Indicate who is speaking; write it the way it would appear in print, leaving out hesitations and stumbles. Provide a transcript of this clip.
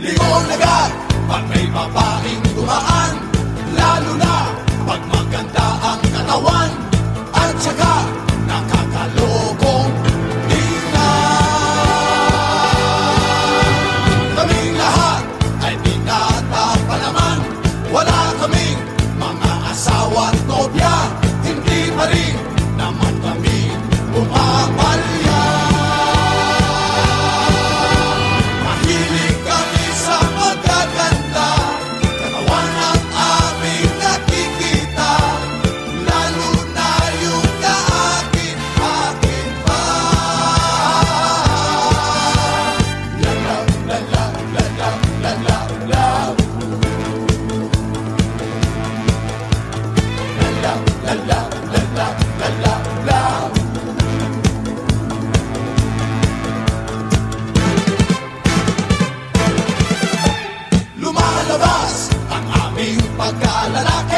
Speaker 1: Lingon agad pag may babaeng dumaan, lalo na pag maganda ang katawan at saka nakakalokong tingnan. Kaming lahat ay binata pa naman, wala kaming mga asawa at nobya, hindi pa rin naman kami pumapalya. Mahilig kami sa magaganda, katawan ang aming nakikita, lalo na yung kaakin-akin pa. Lalaw, lalaw, lalaw, lalaw, lalaw. Lalaw, lalaw, lalaw, lalaw, lalaw. Lumalabas ang aming pagkalalaki.